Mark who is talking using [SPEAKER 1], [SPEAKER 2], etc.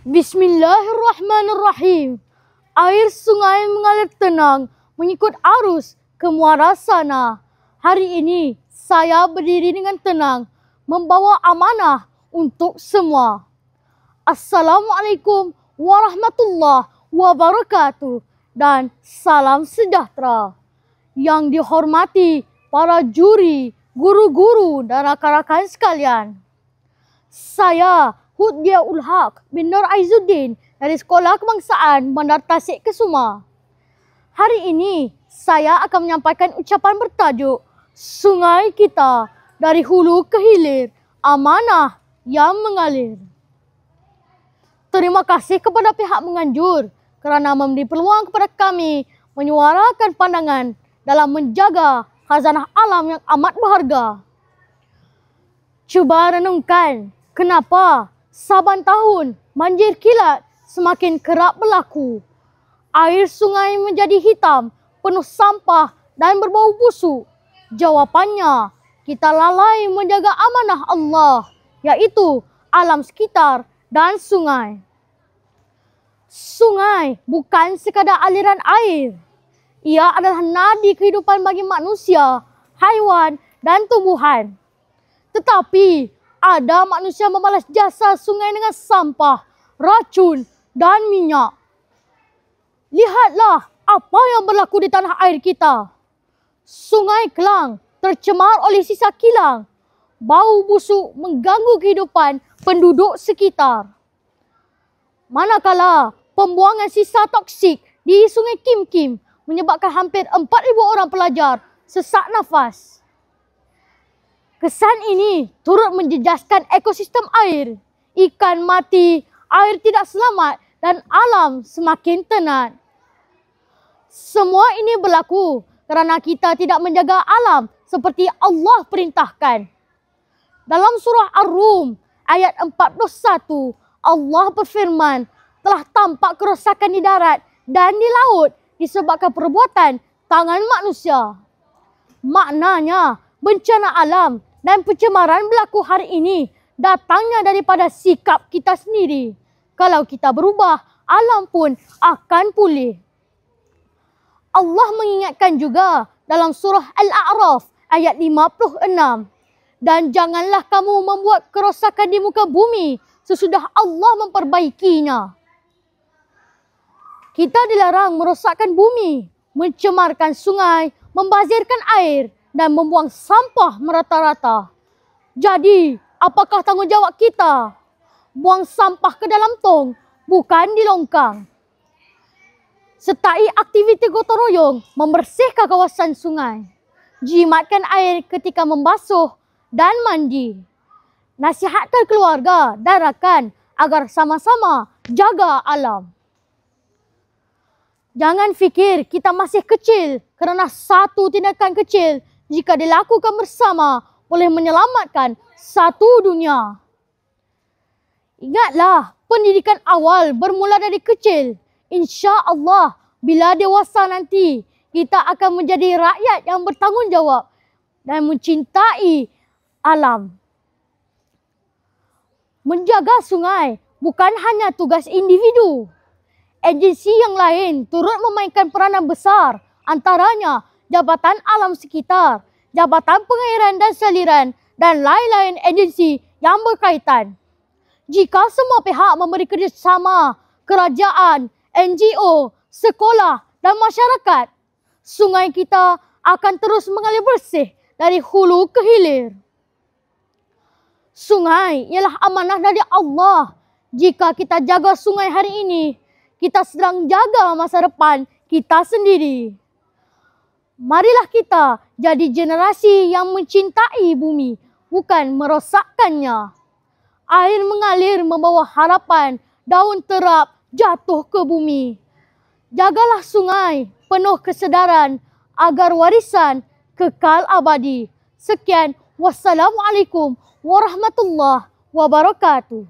[SPEAKER 1] Bismillahirrahmanirrahim. Air sungai mengalir tenang mengikut arus ke muara sana. Hari ini saya berdiri dengan tenang membawa amanah untuk semua. Assalamualaikum warahmatullahi wabarakatuh dan salam sejahtera. Yang dihormati para juri, guru-guru dan rakan-rakan sekalian. Saya Hudia Ul Haq bin Nur Aizuddin dari Sekolah Kebangsaan Bandar Tasik Kesuma. Hari ini saya akan menyampaikan ucapan bertajuk Sungai Kita dari Hulu ke Hilir, Amanah yang Mengalir. Terima kasih kepada pihak menganjur kerana memberi peluang kepada kami menyuarakan pandangan dalam menjaga khazanah alam yang amat berharga. Cuba renungkan kenapa saban tahun banjir kilat semakin kerap berlaku. Air sungai menjadi hitam, penuh sampah dan berbau busuk. Jawapannya, kita lalai menjaga amanah Allah, iaitu alam sekitar dan sungai. Sungai bukan sekadar aliran air. Ia adalah nadi kehidupan bagi manusia, haiwan dan tumbuhan. Tetapi ada manusia membalas jasa sungai dengan sampah, racun dan minyak. Lihatlah apa yang berlaku di tanah air kita. Sungai Kelang tercemar oleh sisa kilang. Bau busuk mengganggu kehidupan penduduk sekitar. Manakala pembuangan sisa toksik di Sungai Kim Kim menyebabkan hampir 4,000 orang pelajar sesak nafas. Kesan ini turut menjejaskan ekosistem air. Ikan mati, air tidak selamat dan alam semakin tenat. Semua ini berlaku kerana kita tidak menjaga alam seperti Allah perintahkan. Dalam surah Ar-Rum ayat 41, Allah berfirman, telah tampak kerosakan di darat dan di laut disebabkan perbuatan tangan manusia. Maknanya, bencana alam dan pencemaran berlaku hari ini datangnya daripada sikap kita sendiri. Kalau kita berubah, alam pun akan pulih. Allah mengingatkan juga dalam surah Al-A'raf ayat 56. Dan janganlah kamu membuat kerosakan di muka bumi sesudah Allah memperbaikinya. Kita dilarang merosakkan bumi, mencemarkan sungai, membazirkan air dan membuang sampah merata-rata. Jadi, apakah tanggungjawab kita? Buang sampah ke dalam tong, bukan di longkang. Sertai aktiviti gotong royong membersihkan kawasan sungai. Jimatkan air ketika membasuh dan mandi. Nasihatkan keluarga dan rakan agar sama-sama jaga alam. Jangan fikir kita masih kecil kerana satu tindakan kecil jika dilakukan bersama boleh menyelamatkan satu dunia. Ingatlah, pendidikan awal bermula dari kecil. Insya-Allah, bila dewasa nanti, kita akan menjadi rakyat yang bertanggungjawab dan mencintai alam. Menjaga sungai bukan hanya tugas individu. Agensi yang lain turut memainkan peranan besar, antaranya Jabatan Alam Sekitar, Jabatan Pengairan dan Saliran dan lain-lain agensi yang berkaitan. Jika semua pihak memberi kerjasama, kerajaan, NGO, sekolah dan masyarakat, sungai kita akan terus mengalir bersih dari hulu ke hilir. Sungai ialah amanah dari Allah. Jika kita jaga sungai hari ini, kita sedang jaga masa depan kita sendiri. Marilah kita jadi generasi yang mencintai bumi, bukan merosakkannya. Air mengalir membawa harapan, daun terap jatuh ke bumi. Jagalah sungai, penuh kesedaran agar warisan kekal abadi. Sekian, wassalamualaikum warahmatullahi wabarakatuh.